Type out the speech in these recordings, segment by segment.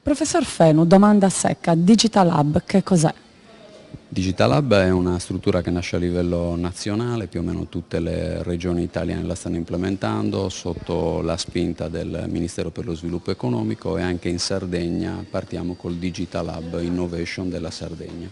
Professor Fenu, domanda secca, Digital Hub che cos'è? Digital Hub è una struttura che nasce a livello nazionale, più o meno tutte le regioni italiane la stanno implementando sotto la spinta del Ministero per lo Sviluppo Economico, e anche in Sardegna partiamo col Digital Hub Innovation della Sardegna.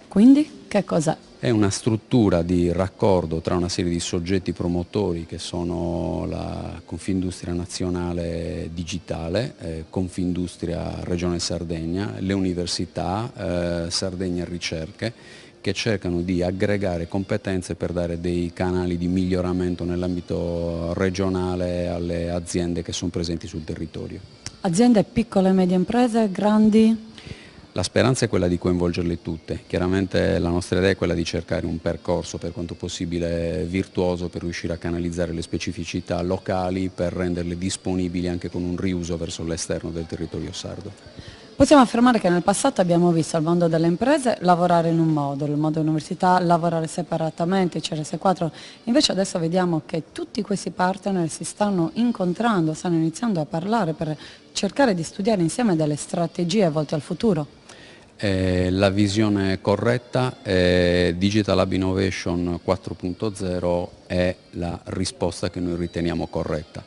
Quindi che cos'è? È una struttura di raccordo tra una serie di soggetti promotori che sono la Confindustria Nazionale Digitale, Confindustria Regione Sardegna, le università, Sardegna Ricerche, che cercano di aggregare competenze per dare dei canali di miglioramento nell'ambito regionale alle aziende che sono presenti sul territorio. Aziende piccole e medie imprese, grandi? La speranza è quella di coinvolgerle tutte. Chiaramente la nostra idea è quella di cercare un percorso per quanto possibile virtuoso per riuscire a canalizzare le specificità locali, per renderle disponibili anche con un riuso verso l'esterno del territorio sardo. Possiamo affermare che nel passato abbiamo visto il mondo delle imprese lavorare in un modo, il mondo dell'università lavorare separatamente, il CRS4, invece adesso vediamo che tutti questi partner si stanno incontrando, stanno iniziando a parlare per cercare di studiare insieme delle strategie volte al futuro. La visione corretta, Digital Hub Innovation 4.0 è la risposta che noi riteniamo corretta,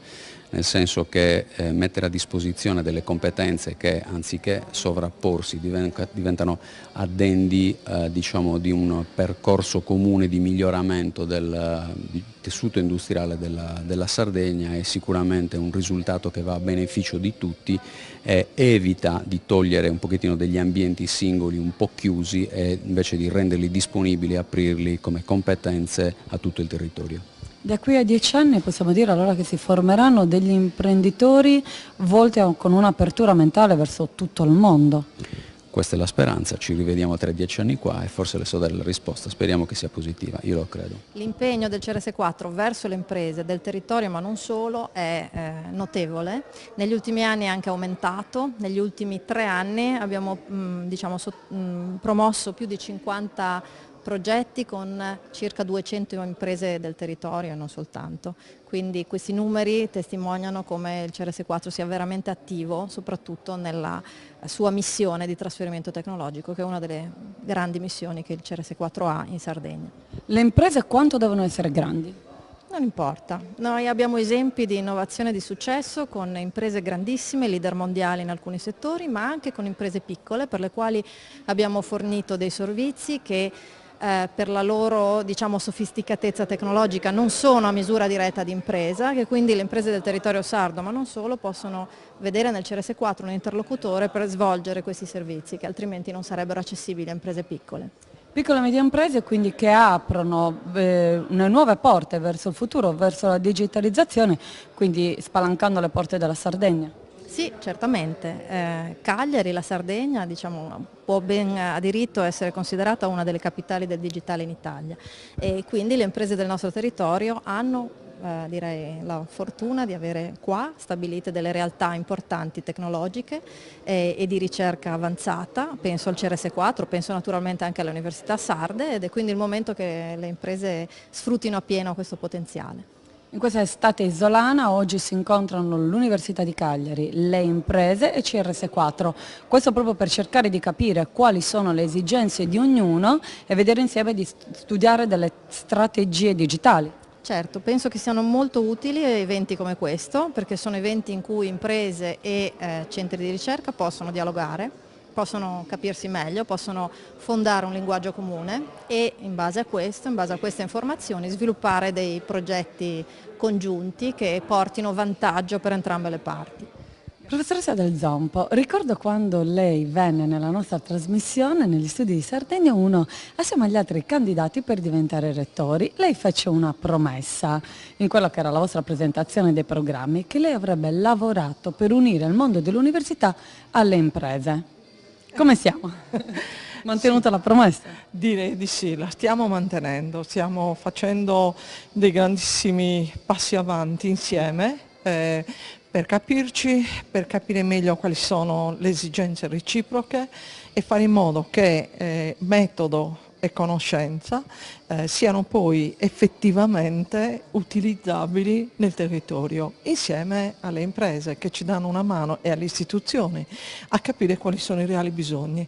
nel senso che mettere a disposizione delle competenze che anziché sovrapporsi diventano addendi diciamo, di un percorso comune di miglioramento del tessuto industriale della Sardegna è sicuramente un risultato che va a beneficio di tutti e evita di togliere un pochettino degli ambienti singoli un po' chiusi e invece di renderli disponibili e aprirli come competenze a tutto il territorio. Da qui a 10 anni possiamo dire allora che si formeranno degli imprenditori volti con un'apertura mentale verso tutto il mondo. Questa è la speranza, ci rivediamo tra 10 anni qua e forse le so dare la risposta, speriamo che sia positiva, io lo credo. L'impegno del CRS4 verso le imprese del territorio, ma non solo, è notevole. Negli ultimi anni è anche aumentato, negli ultimi 3 anni abbiamo promosso più di 50 progetti con circa 200 imprese del territorio e non soltanto. Quindi questi numeri testimoniano come il CRS4 sia veramente attivo, soprattutto nella sua missione di trasferimento tecnologico, che è una delle grandi missioni che il CRS4 ha in Sardegna. Le imprese quanto devono essere grandi? Non importa, noi abbiamo esempi di innovazione e di successo con imprese grandissime, leader mondiali in alcuni settori, ma anche con imprese piccole per le quali abbiamo fornito dei servizi che per la loro sofisticatezza tecnologica non sono a misura diretta di impresa, che quindi le imprese del territorio sardo, ma non solo, possono vedere nel CRS4 un interlocutore per svolgere questi servizi che altrimenti non sarebbero accessibili a imprese piccole. Piccole e medie imprese quindi che aprono le nuove porte verso il futuro, verso la digitalizzazione, quindi spalancando le porte della Sardegna. Sì, certamente. Cagliari, la Sardegna, può ben ha diritto a essere considerata una delle capitali del digitale in Italia e quindi le imprese del nostro territorio hanno direi la fortuna di avere qua stabilite delle realtà importanti tecnologiche e di ricerca avanzata, penso al CRS4, penso naturalmente anche alle università sarde ed è quindi il momento che le imprese sfruttino appieno questo potenziale. In questa estate isolana oggi si incontrano l'Università di Cagliari, le imprese e CRS4, questo proprio per cercare di capire quali sono le esigenze di ognuno e vedere insieme di studiare delle strategie digitali. Certo, penso che siano molto utili eventi come questo, perché sono eventi in cui imprese e centri di ricerca possono dialogare, possono capirsi meglio, possono fondare un linguaggio comune e in base a questo, in base a queste informazioni, sviluppare dei progetti congiunti che portino vantaggio per entrambe le parti. Professoressa Del Zompo, ricordo quando lei venne nella nostra trasmissione negli studi di Sardegna 1 assieme agli altri candidati per diventare rettori. Lei fece una promessa in quella che era la vostra presentazione dei programmi che lei avrebbe lavorato per unire il mondo dell'università alle imprese. Come siamo? Mantenuta la promessa? Direi di sì, la stiamo mantenendo, stiamo facendo dei grandissimi passi avanti insieme per capirci, per capire meglio quali sono le esigenze reciproche e fare in modo che metodo e conoscenza siano poi effettivamente utilizzabili nel territorio, insieme alle imprese che ci danno una mano e alle istituzioni a capire quali sono i reali bisogni.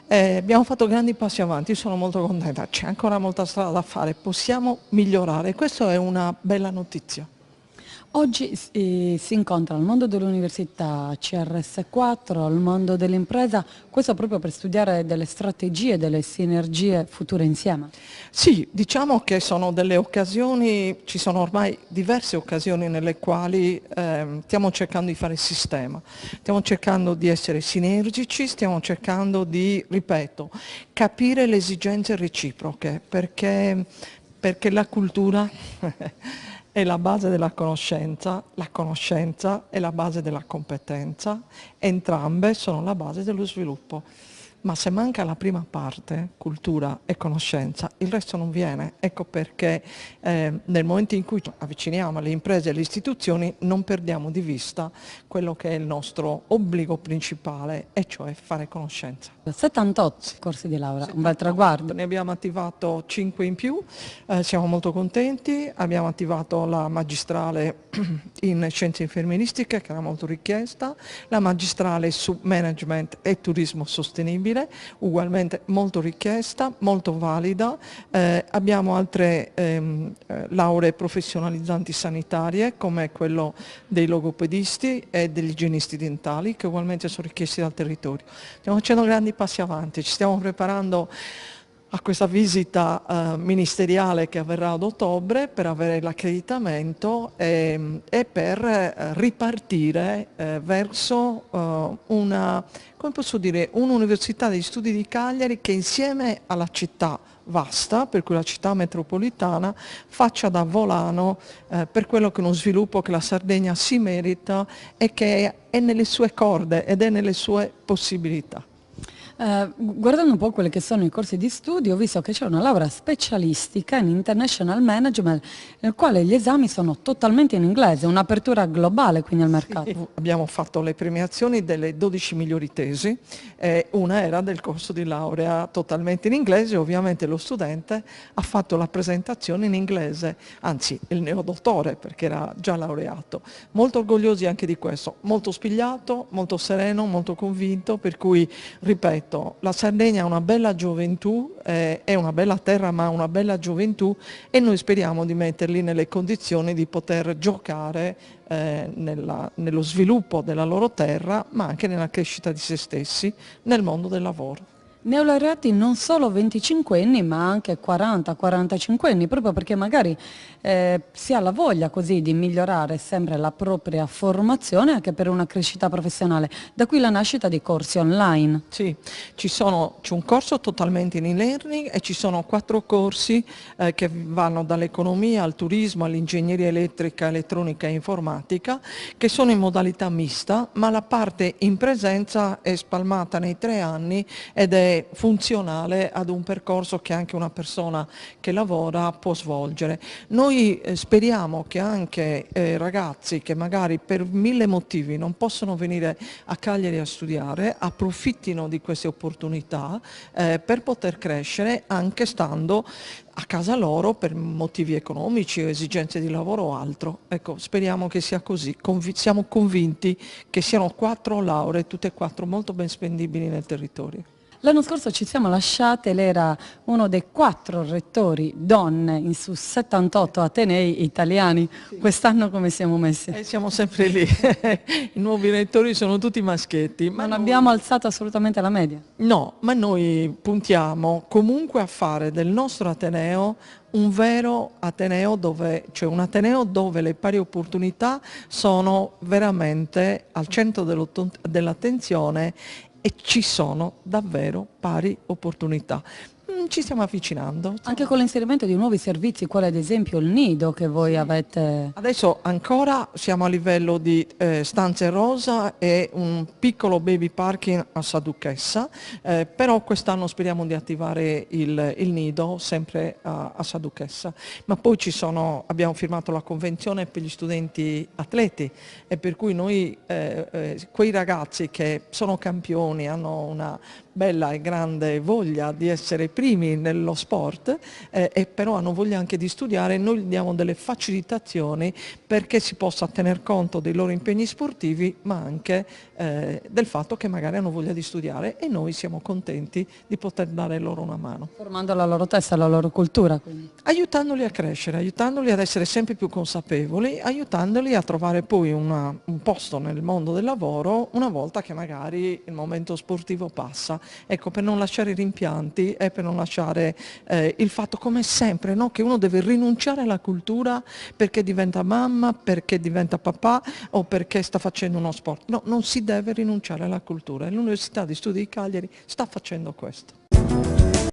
Abbiamo fatto grandi passi avanti, sono molto contenta, c'è ancora molta strada da fare, possiamo migliorare, questa è una bella notizia. Oggi si incontra il mondo dell'università CRS4, il mondo dell'impresa, questo proprio per studiare delle strategie, delle sinergie future insieme. Sì, diciamo che sono delle occasioni, ci sono ormai diverse occasioni nelle quali stiamo cercando di fare sistema, stiamo cercando di essere sinergici, stiamo cercando di, ripeto, capire le esigenze reciproche, perché la cultura è la base della conoscenza, la conoscenza è la base della competenza, entrambe sono la base dello sviluppo. Ma se manca la prima parte, cultura e conoscenza, il resto non viene. Ecco perché nel momento in cui ci avviciniamo alle imprese e alle istituzioni non perdiamo di vista quello che è il nostro obbligo principale, e cioè fare conoscenza. 78 corsi di laurea, un bel traguardo. Ne abbiamo attivato 5 in più, siamo molto contenti, abbiamo attivato la magistrale in scienze infermieristiche che era molto richiesta, la magistrale su management e turismo sostenibile, ugualmente molto richiesta, molto valida, abbiamo altre lauree professionalizzanti sanitarie come quello dei logopedisti e degli igienisti dentali che ugualmente sono richiesti dal territorio. Stiamo facendo grandi passi avanti, ci stiamo preparando a questa visita ministeriale che avverrà ad ottobre per avere l'accreditamento e per ripartire verso una, come posso dire, un'università degli studi di Cagliari che insieme alla città vasta, per cui la città metropolitana, faccia da volano per quello che è uno sviluppo che la Sardegna si merita e che è nelle sue corde ed è nelle sue possibilità. Guardando un po' quelli che sono i corsi di studio, ho visto che c'è una laurea specialistica in International Management, nel quale gli esami sono totalmente in inglese, un'apertura globale quindi al mercato. Sì, abbiamo fatto le premiazioni delle 12 migliori tesi, una era del corso di laurea totalmente in inglese, ovviamente lo studente ha fatto la presentazione in inglese, anzi il neodottore perché era già laureato. Molto orgogliosi anche di questo, molto spigliato, molto sereno, molto convinto, per cui ripeto, la Sardegna ha una bella gioventù, è una bella terra ma ha una bella gioventù e noi speriamo di metterli nelle condizioni di poter giocare nello sviluppo della loro terra ma anche nella crescita di se stessi nel mondo del lavoro. Neolaureati non solo 25 anni ma anche 40-45 anni, proprio perché magari si ha la voglia così di migliorare sempre la propria formazione anche per una crescita professionale. Da qui la nascita di corsi online. Sì, c'è un corso totalmente in e-learning e ci sono 4 corsi che vanno dall'economia al turismo, all'ingegneria elettrica, elettronica e informatica, che sono in modalità mista, ma la parte in presenza è spalmata nei 3 anni ed è funzionale ad un percorso che anche una persona che lavora può svolgere. Noi speriamo che anche ragazzi che magari per 1000 motivi non possono venire a Cagliari a studiare approfittino di queste opportunità per poter crescere anche stando a casa loro per motivi economici o esigenze di lavoro o altro. Ecco, speriamo che sia così. Siamo convinti che siano 4 lauree, tutte e 4 molto ben spendibili nel territorio. L'anno scorso ci siamo lasciate, lei era uno dei 4 rettori donne su 78 atenei italiani. Sì. Quest'anno come siamo messi? Siamo sempre lì, i nuovi rettori sono tutti maschietti. Ma non abbiamo alzato assolutamente la media? No, ma noi puntiamo comunque a fare del nostro ateneo un vero ateneo cioè un ateneo dove le pari opportunità sono veramente al centro dell'attenzione e ci sono davvero pari opportunità. Ci stiamo avvicinando. Anche con l'inserimento di nuovi servizi, quale ad esempio il nido che voi avete. Adesso ancora siamo a livello di stanze rosa e un piccolo baby parking a Saduchessa, però quest'anno speriamo di attivare il nido sempre a Saduchessa. Ma poi abbiamo firmato la convenzione per gli studenti atleti e per cui noi quei ragazzi che sono campioni, hanno una bella e grande voglia di essere primi primi nello sport e però hanno voglia anche di studiare, noi gli diamo delle facilitazioni perché si possa tener conto dei loro impegni sportivi, ma anche del fatto che magari hanno voglia di studiare, e noi siamo contenti di poter dare loro una mano. Formando la loro testa, la loro cultura. Quindi. Aiutandoli a crescere, aiutandoli ad essere sempre più consapevoli, aiutandoli a trovare poi un posto nel mondo del lavoro una volta che magari il momento sportivo passa. Ecco, per non lasciare rimpianti e per non lasciare il fatto, come sempre, no? Che uno deve rinunciare alla cultura perché diventa mamma, perché diventa papà o perché sta facendo uno sport. No, non si deve rinunciare alla cultura, e l'Università di Studi di Cagliari sta facendo questo.